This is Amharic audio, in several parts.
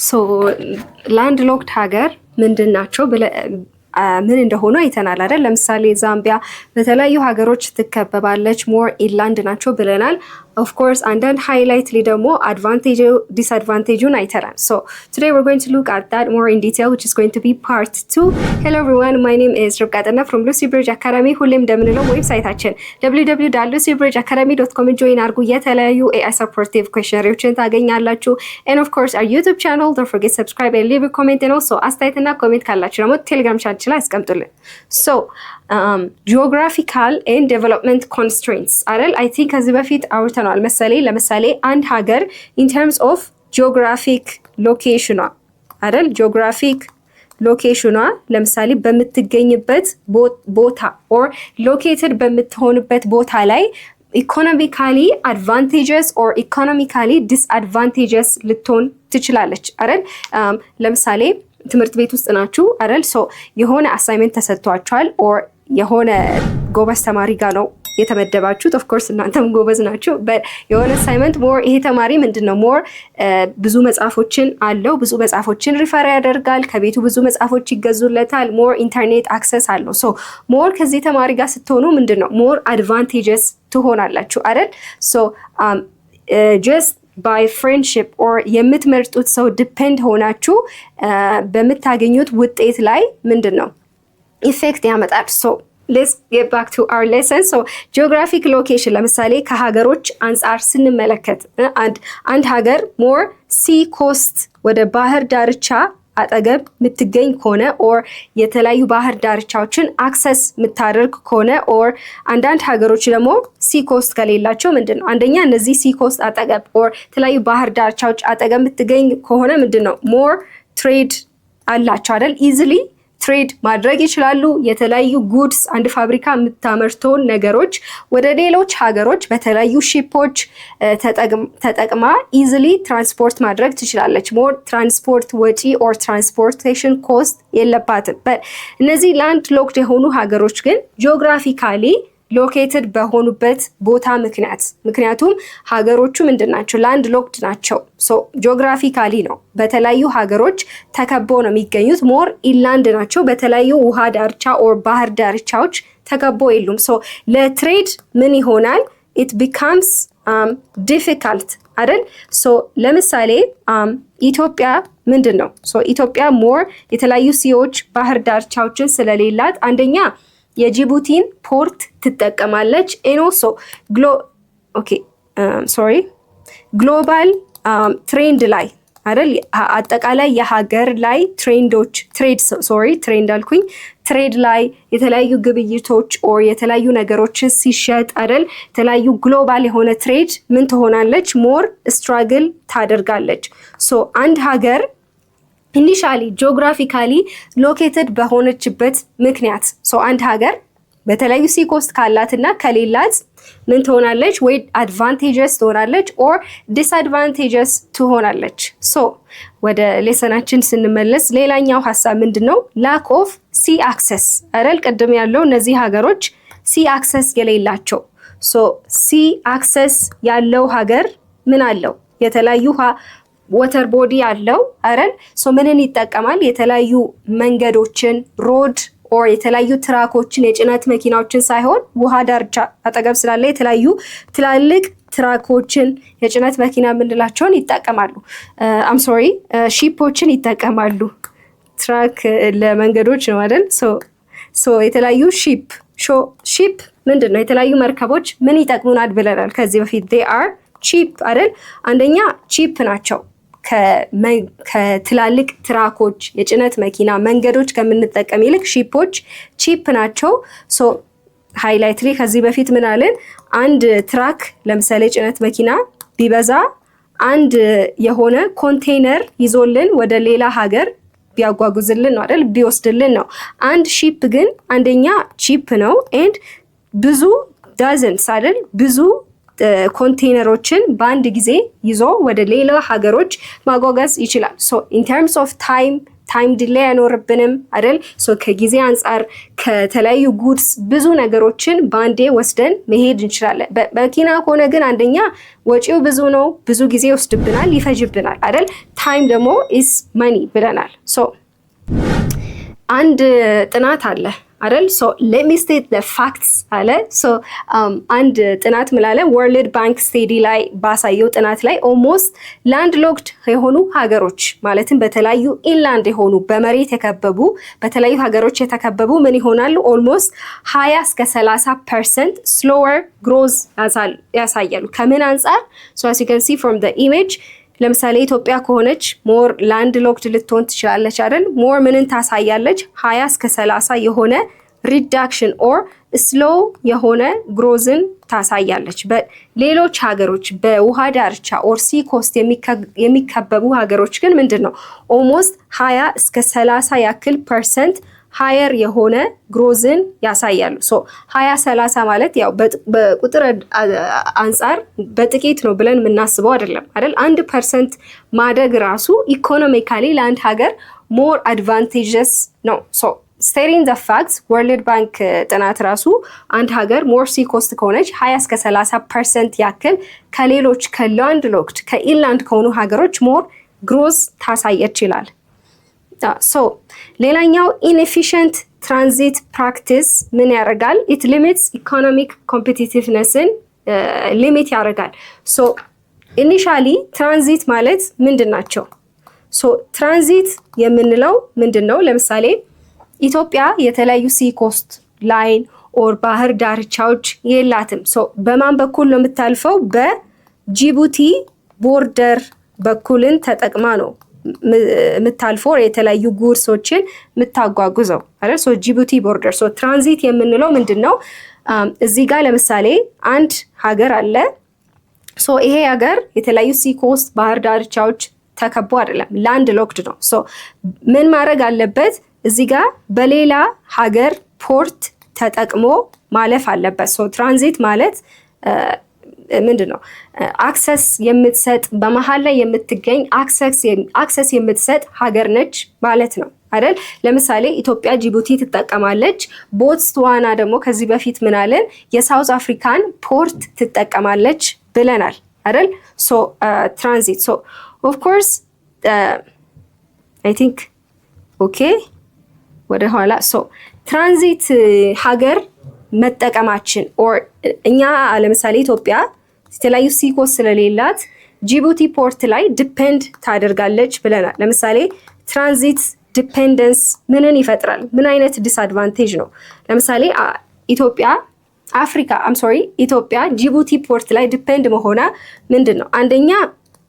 ሶ ላንድ ሎክድ ሀገር ምንድን ናቸው ምን እንደሆኑ አይተናል አይደል? ለምሳሌ ዛምቢያ በተለያዩ ሀገሮች ትከበባለች፣ ሞር ኢንላንድ ናቸው ብለናል። ኦፍ ኮርስ አንዳንድ ሃይላይትሊ ደግሞ አድቫንቴጅ ዲስአድቫንቴጁን አይተናል። ሶ ቱዴይ we're going to look at that more in detail, which is going to be part 2. Hello everyone, my name is ርብቃ ጠና from Lucy Bridge Academy። ሁሌም እንደምንለው ዌብሳይታችን www.lucybridgeacademy.com ጆይን አድርጉ። የተለያዩ AI supportive questionnaires ታገኛላችሁ። and of course our YouTube channel, don't forget subscribe and leave a comment, and also አስተያየትና ኮሜንት ካላችሁ ደግሞ ቴሌግራም ቻናል ላይ አስቀምጡልን። so geographical and development constraints አይደል? I think ከዚህ በፊት አውርተናል መሰለኝ። ለምሳሌ አንድ ሀገር in terms of geographic location አይደል? geographic location ለምሳሌ በምትገኝበት ቦታ or located በምትሆንበት ቦታ ላይ economically advantageous or economically disadvantageous ልትሆን ትችላለች አይደል? ለምሳሌ ትምህርት ቤት ውስጥ ናችሁ አይደል? ሶ የሆነ አሳይመንት ተሰጥቷችኋል or የሆነ ጎበዝ ተማሪ ጋር ነው የተመደባችሁት። ኦፍ ኮርስ እናንተም ጎበዝ ናችሁ። የሆነ አሳይመንት ሞር ይሄ ተማሪ ምንድነው ሞር ብዙ መጽሐፎችን አለው፣ ብዙ መጽሐፎችን ሪፈር ያደርጋል፣ ከቤቱ ብዙ መጽሐፎች ይገዙለታል፣ ሞር ኢንተርኔት አክሰስ አለው። ሶ ሞር ከዚህ ተማሪ ጋር ስትሆኑ ምንድነው ሞር አድቫንቴጀስ ትሆናላችሁ አይደል? ሶ ጀስት by friendship or የምትመርጡት ሰው ዲፔንድ ሆናችሁ በምታገኙት ውጤት ላይ ምንድነው ኢፌክት ያመጣል። ሶ let's get back to our lesson. so geographic location ለምሳሌ ከሀገሮች አንፃር ስንመለከት አንድ ሀገር more sea coast ወደ ባህር ዳርቻ አጠገብ የምትገኝ ከሆነ or የተለያዩ ባህር ዳርቻዎችን አክሰስ የምታደርግ ከሆነ or አንዳንድ ሀገሮች ደግሞ ሲ ኮስት ከሌላቸው ምንድነው አንደኛ እነዚህ ሲ ኮስት አጠገብ or የተለያዩ ባህር ዳርቻዎች አጠገብ የምትገኝ ከሆነ ምንድነው ሞር ትሬድ አላቸው አይደል? ኢዚሊ ትሬድ ማድረግ ይችላሉ። የተለያዩ ጉድስ አንድ ፋብሪካ የምታመርተውን ነገሮች ወደ ሌሎች ሀገሮች በተለያዩ ሺፖች ተጠቅማ ኢዚሊ ትራንስፖርት ማድረግ ትችላለች። ሞር ትራንስፖርት ወጪ ኦር ትራንስፖርቴሽን ኮስት የለባትም። እነዚህ ላንድ ሎክድ የሆኑ ሀገሮች ግን ጂኦግራፊካሊ ሎኬትድ በሆኑበት ቦታ ምክንያቱም ሀገሮቹ ምንድን ናቸው? ላንድ ሎክድ ናቸው። ሶ ጂኦግራፊካሊ ነው በተለያዩ ሀገሮች ተከበው ነው የሚገኙት። ሞር ኢንላንድ ናቸው፣ በተለያዩ ውሃ ዳርቻ ኦር ባህር ዳርቻዎች ተከበው የሉም። ሶ ለትሬድ ምን ይሆናል? it becomes difficult አይደል? ሶ ለምሳሌ ኢትዮጵያ ምንድን ነው? ሶ ኢትዮጵያ ሞር የተለያዩ ሲዎች ባህር ዳርቻዎችን ስለሌላት አንደኛ የጅቡቲን ፖርት ትጠቀማለች። ኤኖሶ ግሎባል ትሬንድ ላይ አይደል? አጠቃላይ የሀገር ላይ ትሬድ ላይ የተለያዩ ግብይቶች ኦር የተለያዩ ነገሮችን ሲሸጥ አይደል? የተለያዩ ግሎባል የሆነ ትሬድ ምን ትሆናለች? ሞር ስትራግል ታደርጋለች። ሶ አንድ ሀገር ኢኒሻሊ ጂኦግራፊካሊ ሎኬትድ በሆነችበት ምክንያት አንድ ሀገር በተለያዩ ሲኮስት ካላትና ከሌላት ምን ትሆናለች? ወይ አድቫንቴጀስ ትሆናለች ኦር ዲስአድቫንቴጀስ ትሆናለች። ሶ ወደ ሌሰናችን ስንመለስ ሌላኛው ሀሳብ ምንድነው? ላክ ኦፍ ሲ አክሰስ አይደል? ቅድም ያለው እነዚህ ሀገሮች ሲ አክሰስ የሌላቸው። ሶ ሲ አክሰስ ያለው ሀገር ምን አለው? የተለያዩ ወተር ቦዲ አለው አይደል? ሶ ምንን ይጠቀማል? የተለያዩ መንገዶችን ሮድ ኦር የተለያዩ ትራኮችን የጭነት መኪናዎችን ሳይሆን ውሃ ዳርቻ አጠገብ ስላለ የተለያዩ ትላልቅ ትራኮችን የጭነት መኪና የምንላቸውን ይጠቀማሉ። ሺፖችን ይጠቀማሉ። ትራክ ለመንገዶች ነው አይደል? ሶ የተለያዩ ሺፕ ምንድን ነው? የተለያዩ መርከቦች ምን ይጠቅሙናል ብለናል ከዚህ በፊት they are cheap አይደል? አንደኛ ቺፕ ናቸው። ከትላልቅ ትራኮች የጭነት መኪና መንገዶች ከምንጠቀም ይልቅ ሺፖች ቺፕ ናቸው። ሶ ሃይላይትሊ ከዚህ በፊት ምን አለን? አንድ ትራክ ለምሳሌ ጭነት መኪና ቢበዛ አንድ የሆነ ኮንቴነር ይዞልን ወደ ሌላ ሀገር ቢያጓጉዝልን ነው አይደል? ቢወስድልን ነው። አንድ ሺፕ ግን አንደኛ ቺፕ ነው ኤንድ ብዙ ዳዘንስ አይደል? ብዙ ኮንቴነሮችን በአንድ ጊዜ ይዞ ወደ ሌላ ሀገሮች ማጓጓዝ ይችላል። ሶ ኢን ተርምስ ኦፍ ታይም ታይም ዲሌይ አይኖርብንም አይደል? ሶ ከጊዜ አንፃር ከተለያዩ ጉድስ ብዙ ነገሮችን ባንዴ ወስደን መሄድ እንችላለን። በመኪና ከሆነ ግን አንደኛ ወጪው ብዙ ነው፣ ብዙ ጊዜ ይወስድብናል፣ ይፈጅብናል አይደል? ታይም ደግሞ ኢስ መኒ ብለናል። ሶ አንድ ጥናት አለ አይደል? ሶ let me state the facts አለ። ሶ አንድ ጥናት ምላለ ወርልድ ባንክ ስቴዲ ላይ ባሳየው ጥናት ላይ ኦልሞስት ላንድ ሎክድ የሆኑ ሀገሮች ማለትም በተለያዩ ኢንላንድ የሆኑ በመሬት የከበቡ በተለያዩ ሀገሮች የተከበቡ ምን ይሆናሉ? ኦልሞስት 20 እስከ 30% slower growth ያሳያሉ። ከምን አንፃር? so as you can see from the image ለምሳሌ ኢትዮጵያ ከሆነች ሞር ላንድ ሎክድ ልትሆን ትችላለች አይደል? ሞር ምንን ታሳያለች? 20 እስከ 30 የሆነ ሪዳክሽን ኦር ስሎው የሆነ ግሮዝን ታሳያለች። በሌሎች ሀገሮች በውሃ ዳርቻ ኦር ሲ ኮስት የሚከበቡ ሀገሮች ግን ምንድን ነው ኦልሞስት 20 እስከ 30 ያክል ፐርሰንት ሃየር የሆነ ግሮዝን ያሳያሉ። ሶ 20-30 ማለት ያው በቁጥር አንፃር በጥቂት ነው ብለን የምናስበው አይደል? 1% ማደግ ራሱ ኢኮኖሚካሊ ለአንድ ሀገር ሞር አድቫንቴጀስ ነው። ሶ ስቴሪንግ ዘ ፋክትስ ወርልድ ባንክ ጥናት ራሱ አንድ ሀገር ሞር ሲ ኮስት ከሆነች 20 እስከ 30% ያክል ከሌሎች ከላንድ ሎክድ ከኢንላንድ ከሆኑ ሀገሮች ሞር ግሮዝ ታሳየች ይላል። ሶ ሌላኛው ኢንኤፊሽንት ትራንዚት ፕራክቲስ ምን ያደርጋል? ኢት ሊሚትስ ኢኮኖሚክ ኮምፒቲቲቭነስን ሊሚት ያደርጋል። ሶ ኢኒሻሊ ትራንዚት ማለት ምንድን ናቸው? ሶ ትራንዚት የምንለው ምንድን ነው? ለምሳሌ ኢትዮጵያ የተለያዩ ሲ ኮስት ላይን ኦር ባህር ዳርቻዎች የላትም። ሶ በማን በኩል ነው የምታልፈው? በጂቡቲ ቦርደር በኩልን ተጠቅማ ነው የምታልፈው የተለያዩ ጉርሶችን የምታጓጉዘው አይደል? ሶ ጂቡቲ ቦርደር። ሶ ትራንዚት የምንለው ምንድን ነው? እዚህ ጋር ለምሳሌ አንድ ሀገር አለ። ሶ ይሄ ሀገር የተለያዩ ሲ ኮስት ባህር ዳርቻዎች ተከቦ አይደለም፣ ላንድ ሎክድ ነው። ሶ ምን ማድረግ አለበት? እዚህ ጋር በሌላ ሀገር ፖርት ተጠቅሞ ማለፍ አለበት። ሶ ትራንዚት ማለት ምንድን ነው? አክሰስ የምትሰጥ በመሀል ላይ የምትገኝ አክሰስ የምትሰጥ ሀገር ነች ማለት ነው አይደል? ለምሳሌ ኢትዮጵያ ጂቡቲ ትጠቀማለች። ቦትስዋና ደግሞ ከዚህ በፊት ምናለን የሳውዝ አፍሪካን ፖርት ትጠቀማለች ብለናል አይደል? ሶ ትራንዚት ሶ ኦፍ ኮርስ አይ ቲንክ ኦኬ ወደ ኋላ ሶ ትራንዚት ሀገር መጠቀማችን ኦር እኛ ለምሳሌ ኢትዮጵያ የተለያዩ ሲኮስ ስለሌላት ጂቡቲ ፖርት ላይ ዲፔንድ ታደርጋለች ብለናል። ለምሳሌ ትራንዚት ዲፔንደንስ ምንን ይፈጥራል? ምን አይነት ዲስአድቫንቴጅ ነው? ለምሳሌ ኢትዮጵያ ጂቡቲ ፖርት ላይ ዲፔንድ መሆኗ ምንድን ነው? አንደኛ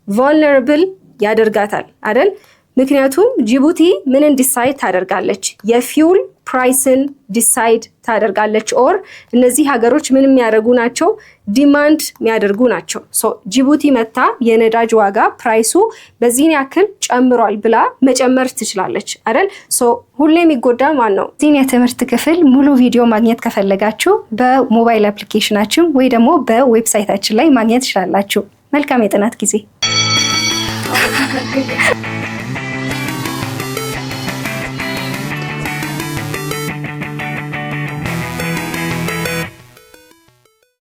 ቮልነራብል ያደርጋታል አይደል? ምክንያቱም ጂቡቲ ምንን ዲሳይድ ታደርጋለች? የፊውል ፕራይስን ዲሳይድ ታደርጋለች። ኦር እነዚህ ሀገሮች ምን የሚያደርጉ ናቸው? ዲማንድ የሚያደርጉ ናቸው። ሶ ጂቡቲ መታ የነዳጅ ዋጋ ፕራይሱ በዚህን ያክል ጨምሯል ብላ መጨመር ትችላለች አይደል? ሶ ሁሌ የሚጎዳ ማን ነው? እዚህን የትምህርት ክፍል ሙሉ ቪዲዮ ማግኘት ከፈለጋችሁ በሞባይል አፕሊኬሽናችን ወይ ደግሞ በዌብሳይታችን ላይ ማግኘት ትችላላችሁ። መልካም የጥናት ጊዜ